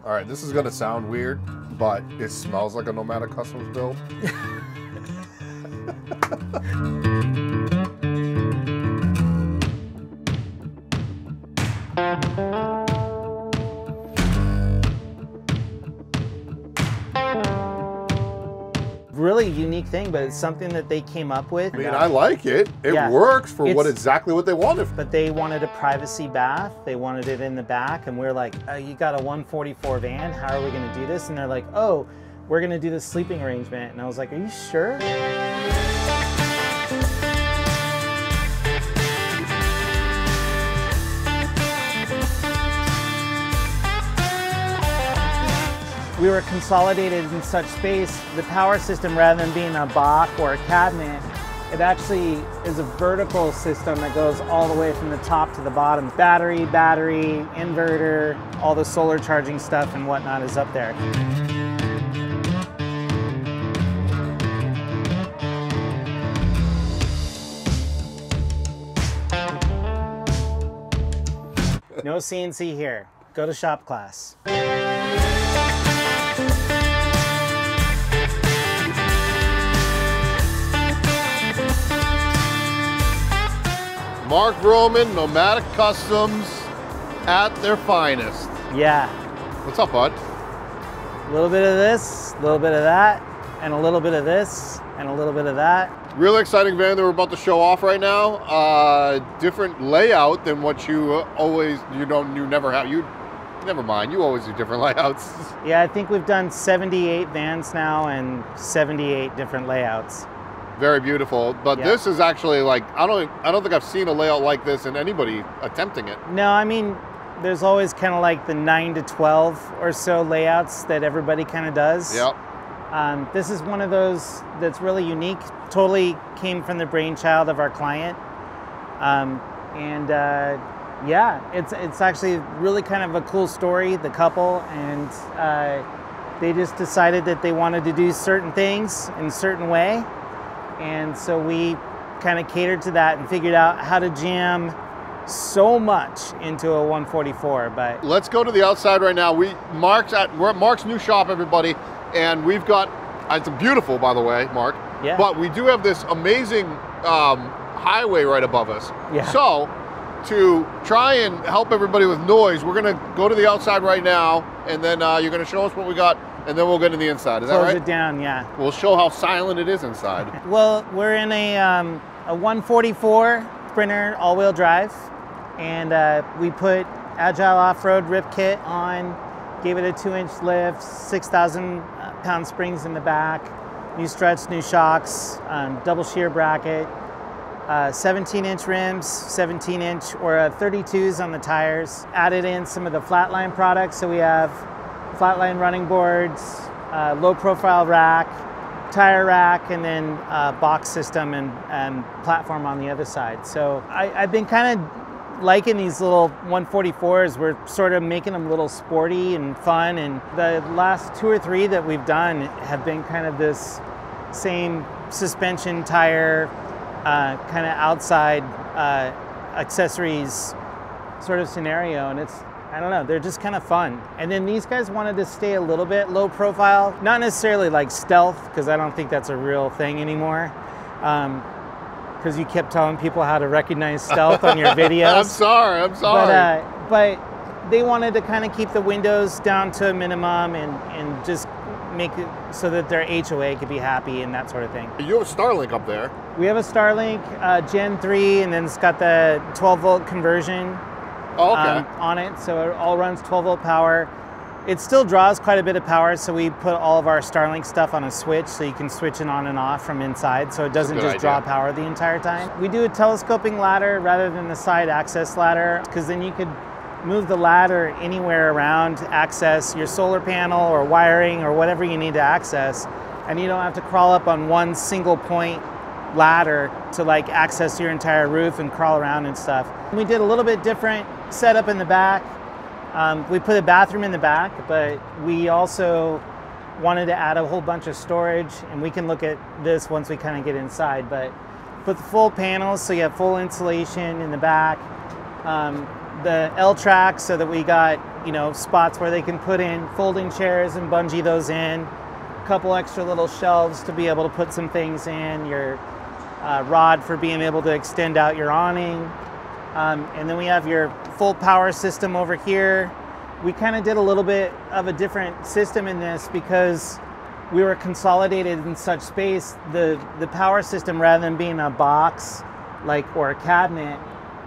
All right, this is gonna sound weird, but it smells like a Nomadic Customs build. Really unique thing, but it's something that they came up with. I mean, I like it. It works for exactly what they wanted. But they wanted a privacy bath. They wanted it in the back, and we're like, you got a 144 van. How are we going to do this? And they're like, oh, we're going to do the sleeping arrangement. And I was like, are you sure? We were consolidated in such space, the power system, rather than being a box or a cabinet, it actually is a vertical system that goes all the way from the top to the bottom. Battery, inverter, all the solar charging stuff and whatnot is up there. No CNC here. Go to shop class. Marc Roman, Nomadic Customs at their finest. Yeah. What's up, bud? A little bit of this, a little bit of that, and a little bit of this, and a little bit of that. Really exciting van that we're about to show off right now. Different layout than what you never have. Never mind, you always do different layouts. Yeah, I think we've done 78 vans now and 78 different layouts. Very beautiful, but this is actually like, I don't think I've seen a layout like this in anybody attempting it. No, I mean, there's always kind of like the 9 to 12 or so layouts that everybody kind of does. Yep. This is one of those that's really unique, totally came from the brainchild of our client. Yeah, it's actually really kind of a cool story, the couple, and they just decided that they wanted to do certain things in a certain way. And so we kind of catered to that and figured out how to jam so much into a 144. But let's go to the outside right now. We're at Marc's new shop, everybody, and we've got, it's beautiful, by the way, Marc. Yeah. But we do have this amazing highway right above us. Yeah. So to try and help everybody with noise, we're gonna go to the outside right now, and then you're gonna show us what we got, and then we'll get to the inside. Is that right? Close it down, yeah. We'll show how silent it is inside. Well, we're in a 144 Sprinter all-wheel drive, and we put Agile Off-Road Rip Kit on, gave it a 2-inch lift, 6,000 pound springs in the back, new struts, new shocks, double shear bracket, 17-inch rims, 17-inch or 32s on the tires. Added in some of the flatline products, so we have flatline running boards, low profile rack, tire rack, and then box system and platform on the other side. So I've been kind of liking these little 144s. We're sort of making them a little sporty and fun, and the last 2 or 3 that we've done have been kind of this same suspension tire, kind of outside accessories sort of scenario, and it's, I don't know, they're just kind of fun. And then these guys wanted to stay a little bit low profile, not necessarily like stealth, because I don't think that's a real thing anymore. Because you kept telling people how to recognize stealth on your videos. I'm sorry. But they wanted to kind of keep the windows down to a minimum and just make it so that their HOA could be happy and that sort of thing. You have a Starlink up there. We have a Starlink Gen 3, and then it's got the 12-volt conversion. Oh, okay. On it, so it all runs 12-volt power. It still draws quite a bit of power, so we put all of our Starlink stuff on a switch, so you can switch it on and off from inside, so it doesn't just draw power the entire time. We do a telescoping ladder rather than the side access ladder, because then you could move the ladder anywhere around, access your solar panel or wiring or whatever you need to access, and you don't have to crawl up on one single point ladder to like access your entire roof and crawl around and stuff. We did a little bit different setup in the back. We put a bathroom in the back, but we also wanted to add a whole bunch of storage, and we can look at this once we kind of get inside, but put the full panels so you have full insulation in the back. The L-track so that we got you know, spots where they can put in folding chairs and bungee those in. A couple extra little shelves to be able to put some things in. Your rod for being able to extend out your awning. And then we have your full power system over here. We kind of did a little bit of a different system in this because we were consolidated in such space. The power system, rather than being a box or a cabinet,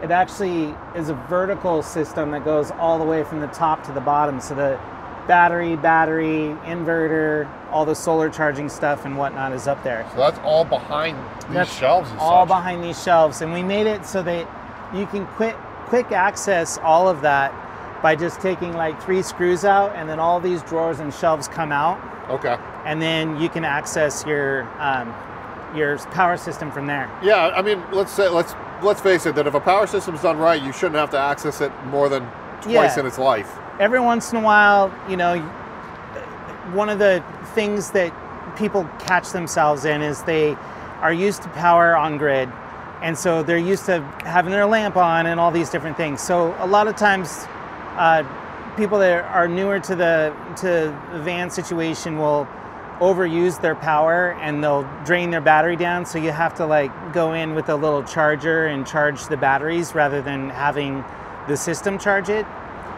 it actually is a vertical system that goes all the way from the top to the bottom. So the battery, inverter, all the solar charging stuff and whatnot is up there. So that's all behind these shelves and all such. behind these shelves. And we made it so that you can quick access all of that by just taking like 3 screws out, and then all these drawers and shelves come out. Okay. And then you can access your power system from there. Yeah, I mean, let's face it, that if a power system's done right, you shouldn't have to access it more than twice in its life. Every once in a while, you know, one of the things that people catch themselves in is they are used to power on grid. And so they're used to having their lamp on and all these different things. So a lot of times, people that are newer to the van situation will overuse their power and they'll drain their battery down. So you have to like go in with a little charger and charge the batteries rather than having the system charge it,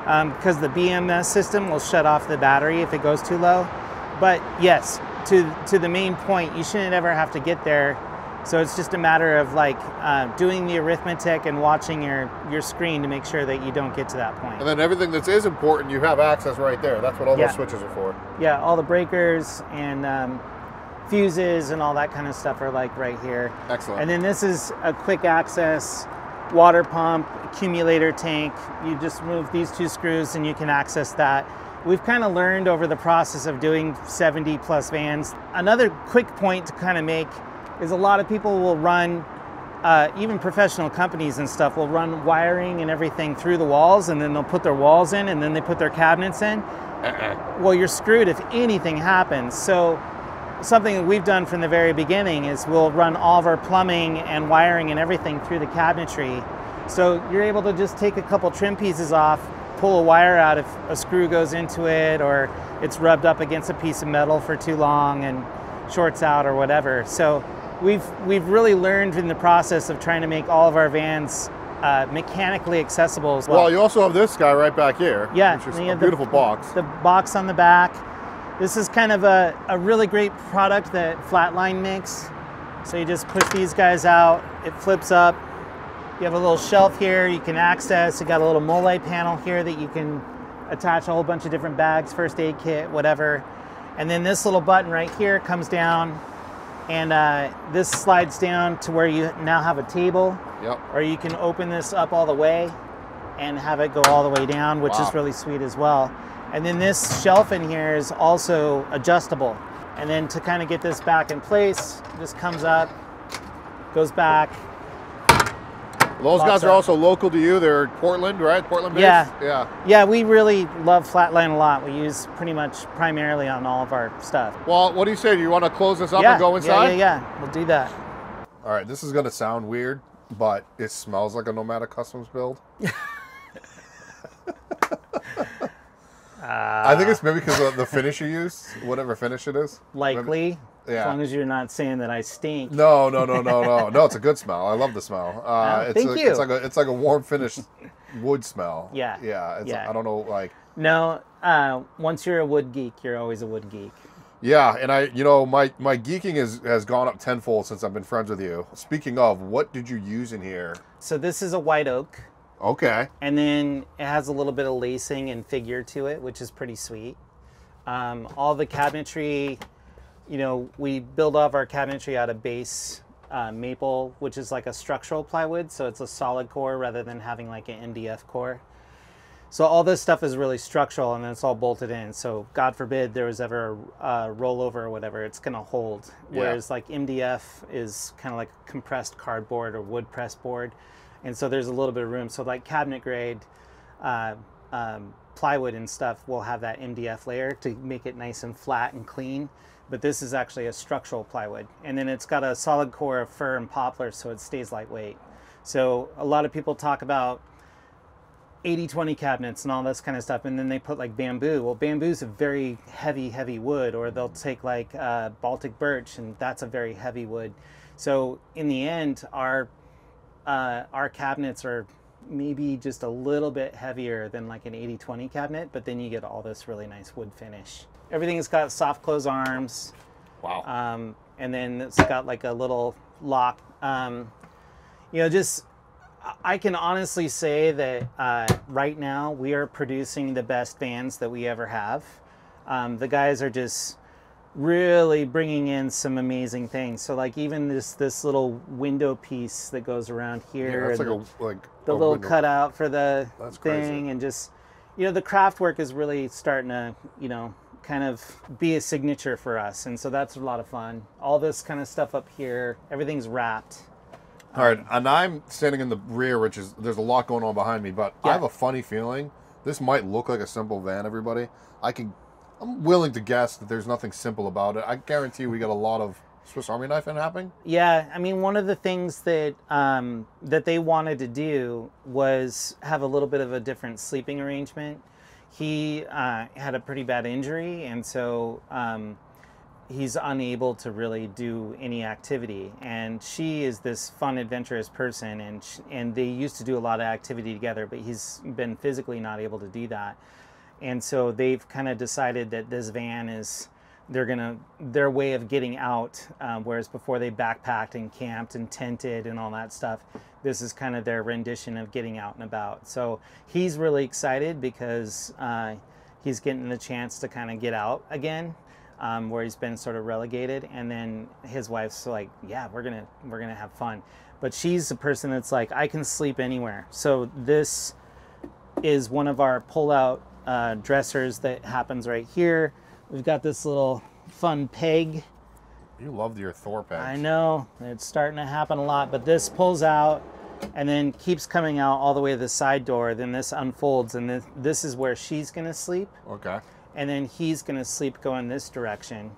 because the BMS system will shut off the battery if it goes too low. But yes, to the main point, you shouldn't ever have to get there. So it's just a matter of like doing the arithmetic and watching your screen to make sure that you don't get to that point. And then everything that is important, you have access right there. That's what all those switches are for. Yeah, all the breakers and fuses and all that kind of stuff are like right here. Excellent. And then this is a quick access water pump, accumulator tank. You just move these 2 screws and you can access that. We've kind of learned over the process of doing 70 plus vans. Another quick point to kind of make is a lot of people will run, even professional companies and stuff will run wiring and everything through the walls, and then they'll put their walls in and then they put their cabinets in. Well, you're screwed if anything happens. So something that we've done from the very beginning is we'll run all of our plumbing and wiring and everything through the cabinetry. So you're able to just take a couple trim pieces off, pull a wire out if a screw goes into it or it's rubbed up against a piece of metal for too long and shorts out or whatever. So we've really learned in the process of trying to make all of our vans mechanically accessible as well. Well, you also have this guy right back here. Yeah, which is a beautiful box. The box on the back. This is kind of a really great product that Flatline makes. So you just push these guys out, it flips up. You have a little shelf here you can access. You got a little mole panel here that you can attach a whole bunch of different bags, first aid kit, whatever. And then this little button right here comes down, and this slides down to where you now have a table. Yep. Or you can open this up all the way and have it go all the way down, which is really sweet as well. And then this shelf in here is also adjustable. And then to kind of get this back in place, this comes up, goes back. Those guys are also local to you. They're Portland, right? Portland based? Yeah. Yeah, we really love Flatline a lot. We use pretty much primarily on all of our stuff. Well, what do you say? Do you want to close this up and go inside? Yeah. We'll do that. All right, this is going to sound weird, but it smells like a Nomadic Customs build. I think it's maybe because of the finish you use, whatever finish it is. Likely. Maybe. Yeah. As long as you're not saying that I stink. No. No, it's a good smell. I love the smell. Thank you. It's like a warm finished wood smell. Yeah. I don't know, like. No, once you're a wood geek, you're always a wood geek. Yeah, and my geeking has gone up tenfold since I've been friends with you. Speaking of, what did you use in here? So this is a white oak. Okay. And then it has a little bit of lacing and figure to it, which is pretty sweet. All the cabinetry, we build off our cabinetry out of base maple, which is like a structural plywood. So it's a solid core rather than having like an MDF core. So all this stuff is really structural and it's all bolted in. So God forbid there was ever a rollover or whatever, it's going to hold. Whereas like MDF is kind of like compressed cardboard or wood press board. And so there's a little bit of room. So like cabinet grade plywood and stuff will have that MDF layer to make it nice and flat and clean. But this is actually a structural plywood. And then it's got a solid core of fir and poplar, so it stays lightweight. So a lot of people talk about, 80/20 cabinets and all this kind of stuff, and then they put like bamboo. Well, bamboo's a very heavy wood, or they'll take like Baltic birch, and that's a very heavy wood. So in the end, our cabinets are maybe just a little bit heavier than like an 80/20 cabinet, but then you get all this really nice wood finish. Everything's got soft close arms. Wow. And then it's got like a little lock. You know, just I can honestly say that right now we are producing the best vans that we ever have. The guys are just really bringing in some amazing things. So like even this little window piece that goes around here, yeah, that's the little window cutout for the That's thing, crazy. and just, you know, the craft work is really starting to, you know, kind of be a signature for us, and so that's a lot of fun. All this kind of stuff up here, everything's wrapped. All right, and I'm standing in the rear, which is, there's a lot going on behind me, but I have a funny feeling this might look like a simple van, everybody. I'm willing to guess that there's nothing simple about it. I guarantee we got a lot of Swiss Army knife in happening. Yeah, I mean, one of the things that that they wanted to do was have a little bit of a different sleeping arrangement. He had a pretty bad injury, and so he's unable to really do any activity. And she is this fun, adventurous person, and they used to do a lot of activity together, but he's been physically not able to do that. And so they've kind of decided that this van is their way of getting out, whereas before they backpacked and camped and tented and all that stuff. This is kind of their rendition of getting out and about. So he's really excited because he's getting the chance to kind of get out again, where he's been sort of relegated. And then his wife's like, yeah, we're gonna have fun. But she's the person that's like, I can sleep anywhere. So this is one of our pull-out dressers that happens right here. We've got this little fun peg. You loved your Thor pegs. I know, it's starting to happen a lot, but this pulls out and then keeps coming out all the way to the side door. Then this unfolds, and this is where she's gonna sleep. Okay. And then he's gonna sleep going this direction.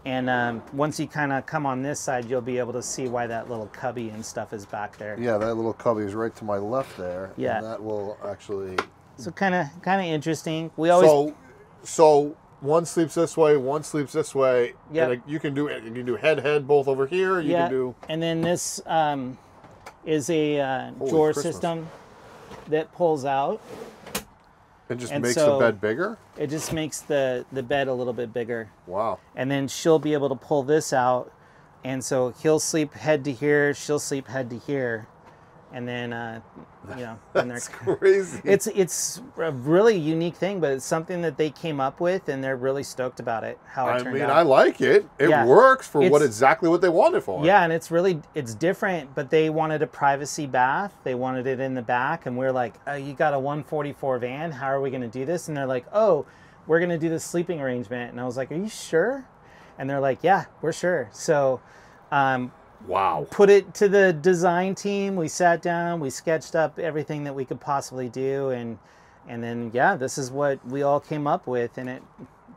And once you kind of come on this side, you'll be able to see why that little cubby and stuff is back there. Yeah, that little cubby is right to my left there. Yeah. And that will actually... So kind of interesting. We always So one sleeps this way, one sleeps this way. Yep. And you can do head both over here. You can do... And then this is a drawer Christmas. system that pulls out. It just And makes so- the bed bigger? It just makes the bed a little bit bigger. Wow. And then she'll be able to pull this out, and so he'll sleep head to here, she'll sleep head to here, and then you know, then That's crazy. it's a really unique thing, but it's something that they came up with, and they're really stoked about it. How it turned out. I like it. It Yeah. works for It's- exactly what they want it for. Yeah, and it's different, but they wanted a privacy bath. They wanted it in the back, and we're like, oh, you got a 144 van. How are we going to do this? And they're like, oh, we're going to do the sleeping arrangement. And I was like, are you sure? And they're like, yeah, we're sure. So Wow. put it to the design team. We sat down, we sketched up everything that we could possibly do, and then, yeah, this is what we all came up with, and it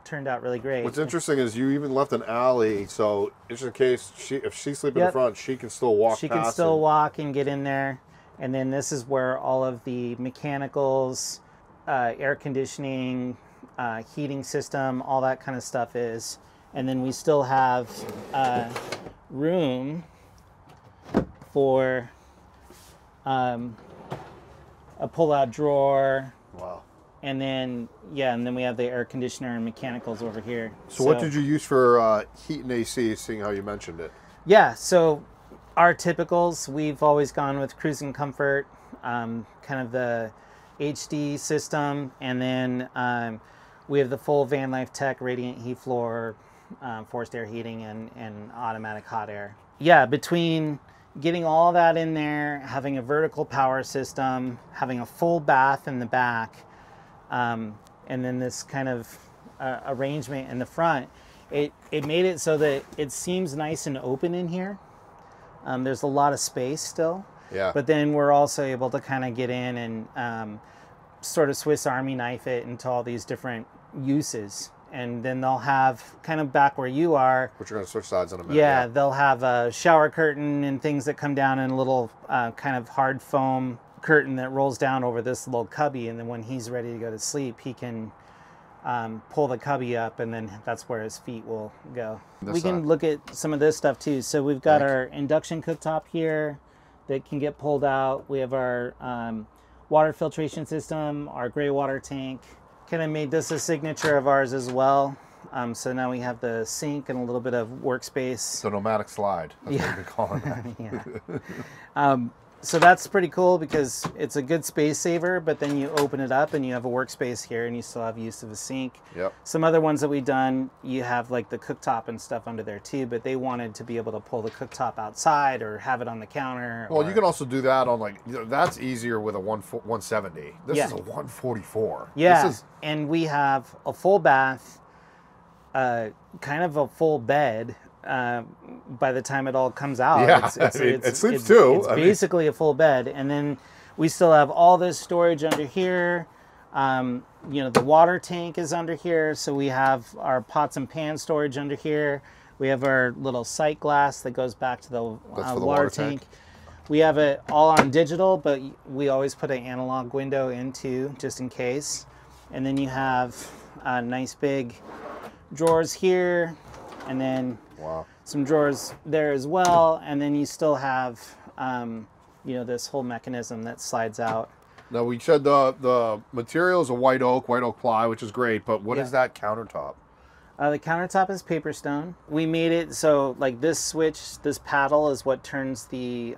turned out really great. What's interesting is you even left an alley, so just in case if she's sleeping in Yep. the front, she can still walk She past. can still walk and get in there. And then this is where all of the mechanicals, air conditioning, heating system, all that kind of stuff is. And then we still have room for a pull-out drawer. Wow. And then, yeah, and then we have the air conditioner and mechanicals over here. So what did you use for heat and AC, seeing how you mentioned it? Yeah, so our typicals, we've always gone with Cruise and Comfort, kind of the HD system, and then we have the full Van Life Tech radiant heat floor, forced air heating, and automatic hot air. Yeah, between getting all that in there, having a vertical power system, having a full bath in the back, and then this kind of arrangement in the front, it made it so that it seems nice and open in here. There's a lot of space still. Yeah. But then we're also able to kind of get in and sort of Swiss Army knife it into all these different uses. And then they'll have, kind of back where you are, Which you're going to switch sides in a minute. yeah, they'll have a shower curtain and things that come down in a little kind of hard foam curtain that rolls down over this little cubby, and then when he's ready to go to sleep, he can pull the cubby up, and then that's where his feet will go. We can look at some of this stuff too. So we've got our induction cooktop here that can get pulled out. We have our water filtration system, our gray water tank. Kind of made this a signature of ours as well. So now we have the sink and a little bit of workspace. The nomadic slide, that's what we've been calling that. Yeah. So that's pretty cool because it's a good space saver, but then you open it up and you have a workspace here and you still have use of a sink. Yep. Some other ones that we've done, you have like the cooktop and stuff under there too, but they wanted to be able to pull the cooktop outside or have it on the counter. Well, you can also do that on that's easier with a 170. This is a 144. Yeah, and we have a full bath, kind of a full bed. By the time it all comes out, yeah, it sleeps too. It's basically a full bed, and then we still have all this storage under here. You know, the water tank is under here, so we have our pots and pan storage under here. We have our little sight glass that goes back to the water tank. We have it all on digital, but we always put an analog window in too, just in case. And then you have nice big drawers here, and then some drawers there as well, and then you still have you know, this whole mechanism that slides out. Now we said the material is a white oak ply, which is great, but what is that countertop? The countertop is paper stone. We made it so like this switch, this paddle is what turns the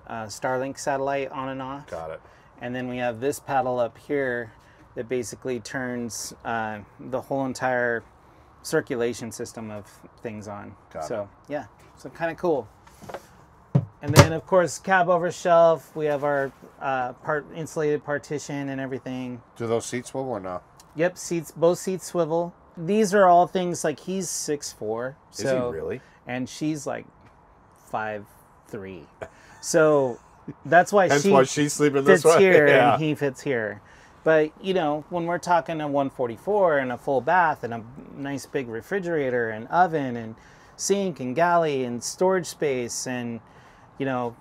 Starlink satellite on and off. Got it. And then we have this paddle up here that basically turns the whole entire circulation system of things on. So yeah, so kind of cool. And then of course cab over shelf, we have our insulated partition and everything. Do those seats swivel or no? Yep, both seats swivel. These are all things like he's 6'4". Is he really? And she's like 5'3". So that's why she's sleeping this way. Fits here and he fits here. But, you know, when we're talking a 144 and a full bath and a nice big refrigerator and oven and sink and galley and storage space and, you know,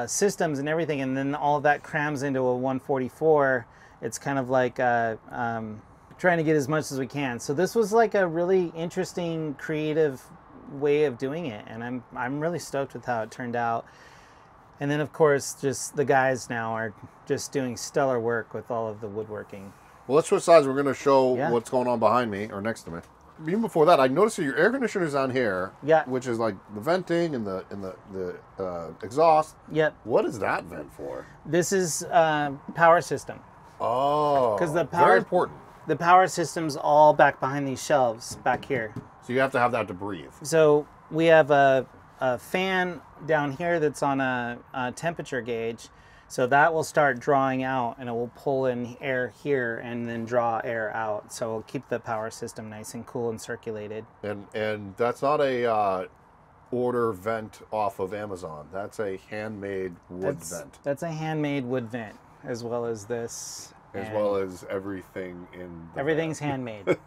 systems and everything, and then all that crams into a 144, it's kind of like trying to get as much as we can. So this was like a really interesting, creative way of doing it, and I'm really stoked with how it turned out. And then, of course, just the guys now are just doing stellar work with all of the woodworking. Well, let's switch sides. We're going to show what's going on behind me, or next to me. Even before that, I noticed that your air conditioner is on here, which is like the venting and the exhaust. Yep. What is that vent for? This is power system. Oh, because very important. The power system's all back behind these shelves back here. So you have to have that to breathe. So we have a fan down here that's on a temperature gauge, so that will start drawing out and it will pull in air here and then draw air out, so it'll keep the power system nice and cool and circulated. And that's not a order vent off of Amazon. That's a handmade wood vent. That's a handmade wood vent, as well as this, as well as everything in the everything's handmade.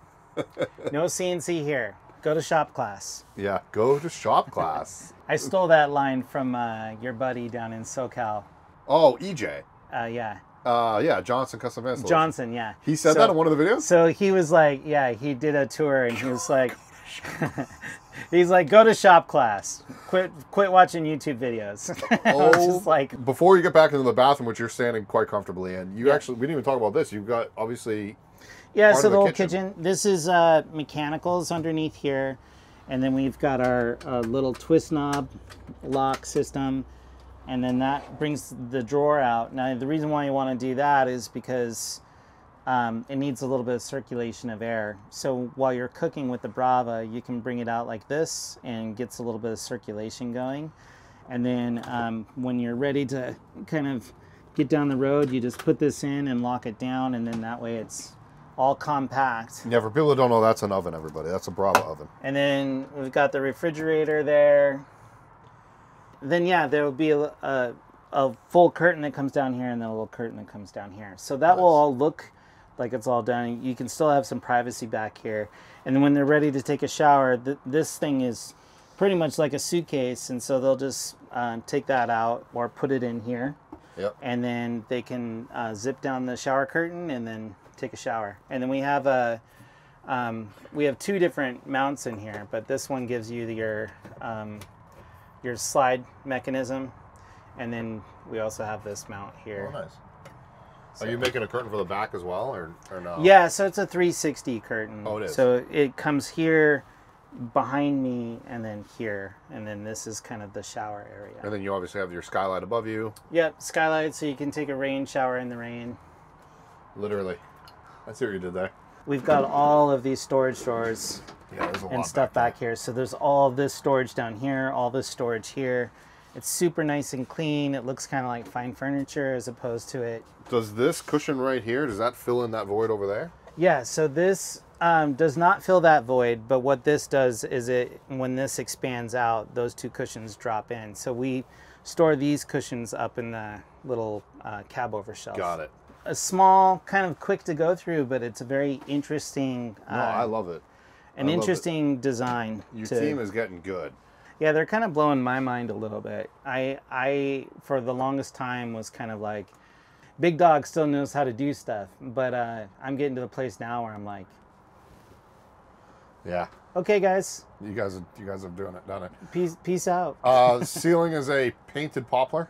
No CNC here. Go to shop class. Yeah, go to shop class. I stole that line from your buddy down in SoCal. Oh, EJ. Yeah. Yeah, Johnson Custom Vent Solutions. Johnson, yeah. He said that in one of the videos? So he was like, yeah, he did a tour and he was like, he's like, go to shop class. Quit watching YouTube videos. Just like, before you get back into the bathroom, which you're standing quite comfortably in, we didn't even talk about this. You've got, obviously... Yeah, so the whole kitchen. This is mechanicals underneath here, and then we've got our little twist knob lock system, and then that brings the drawer out. Now, the reason why you want to do that is because it needs a little bit of circulation of air. So while you're cooking with the Brava, you can bring it out like this and gets a little bit of circulation going. And then when you're ready to kind of get down the road, you just put this in and lock it down, and then that way it's all compact. Yeah, for people that don't know, that's an oven, everybody. That's a Brava oven. And then we've got the refrigerator there. Then, yeah, there will be a full curtain that comes down here and then a little curtain that comes down here. So that will all look like it's all done. You can still have some privacy back here. And then when they're ready to take a shower, this thing is pretty much like a suitcase. And so they'll just take that out or put it in here. Yep. And then they can zip down the shower curtain and then take a shower. And then we have two different mounts in here, but this one gives you your slide mechanism, and then we also have this mount here. Oh, nice. So, are you making a curtain for the back as well, or no? Yeah, so it's a 360 curtain. Oh, it is. So it comes here, behind me, and then here, and then this is kind of the shower area. And then you obviously have your skylight above you. Yep, skylight, so you can take a rain shower in the rain. Literally. I see what you did there. We've got all of these storage drawers and stuff back here. So there's all of this storage down here, all this storage here. It's super nice and clean. It looks kind of like fine furniture as opposed to it. Does this cushion right here, does that fill in that void over there? Yeah, so this does not fill that void, but what this does is when this expands out, those two cushions drop in. So we store these cushions up in the little cab over shelf. Got it. A small, kind of quick to go through, but it's a very interesting... no, I love it. An interesting design. Your team is getting good. Yeah, they're kind of blowing my mind a little bit. I for the longest time, was kind of like, Big Dog still knows how to do stuff, but I'm getting to the place now where I'm like... Yeah. Okay, guys. You guys have done it. Peace out. Ceiling is a painted poplar.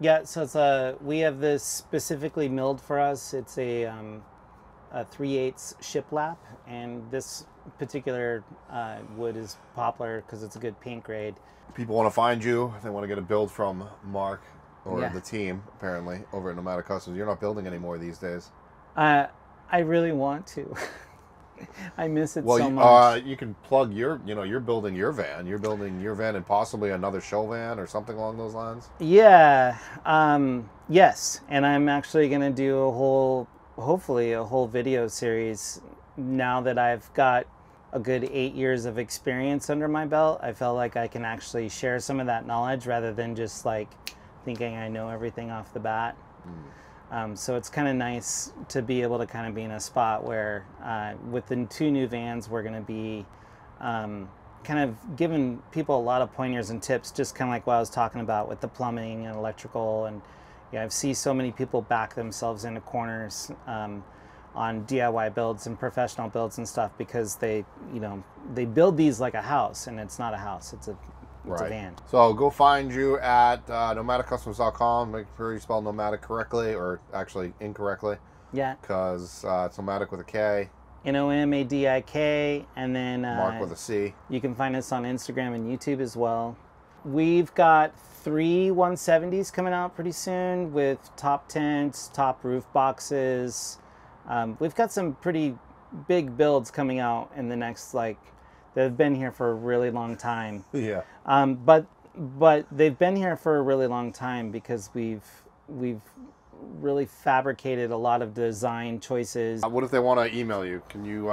Yeah, so it's we have this specifically milled for us. It's a 3/8 shiplap, and this particular wood is poplar because it's a good paint grade. People want to find you. They want to get a build from Mark or the team, apparently, over at Nomadic Customs. You're not building anymore these days. I really want to. I miss it so much. You can plug you're building your van. You're building your van and possibly another show van or something along those lines. Yeah. Yes. And I'm actually going to do hopefully a whole video series now that I've got a good 8 years of experience under my belt. I felt like I can actually share some of that knowledge rather than just like thinking I know everything off the bat. So it's kind of nice to be able to kind of be in a spot where with the two new vans, we're going to be kind of giving people a lot of pointers and tips, just kind of like what I was talking about with the plumbing and electrical. And yeah, I've seen so many people back themselves into corners on DIY builds and professional builds and stuff because they build these like a house, and it's not a house, it's a van. So go find you at nomadiccustoms.com. Make sure you spell nomadic correctly, or actually incorrectly. Yeah. Because it's nomadic with a K. NOMADIK, and then Mark with a C. You can find us on Instagram and YouTube as well. We've got 3 170s coming out pretty soon with top tents, top roof boxes. We've got some pretty big builds coming out in the next, that have been here for a really long time. Yeah. But they've been here for a really long time because we've really fabricated a lot of design choices. What if they want to email you? Can you?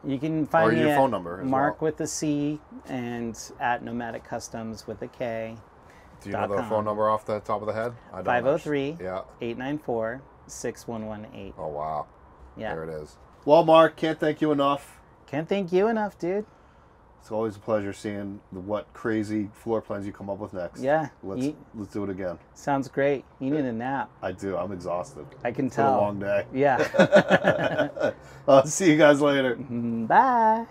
You can find me your at phone number as Marc with a C and at Nomadic Customs with a K. Do you know the phone number off the top of the head? 503-894-6118. Oh wow. Yeah. There it is. Well, Marc, can't thank you enough. Can't thank you enough, dude. It's always a pleasure seeing what crazy floor plans you come up with next. Yeah. Let's do it again. Sounds great. You need a nap. I do. I'm exhausted. I can It's tell. been a long day. Yeah. I'll see you guys later. Bye.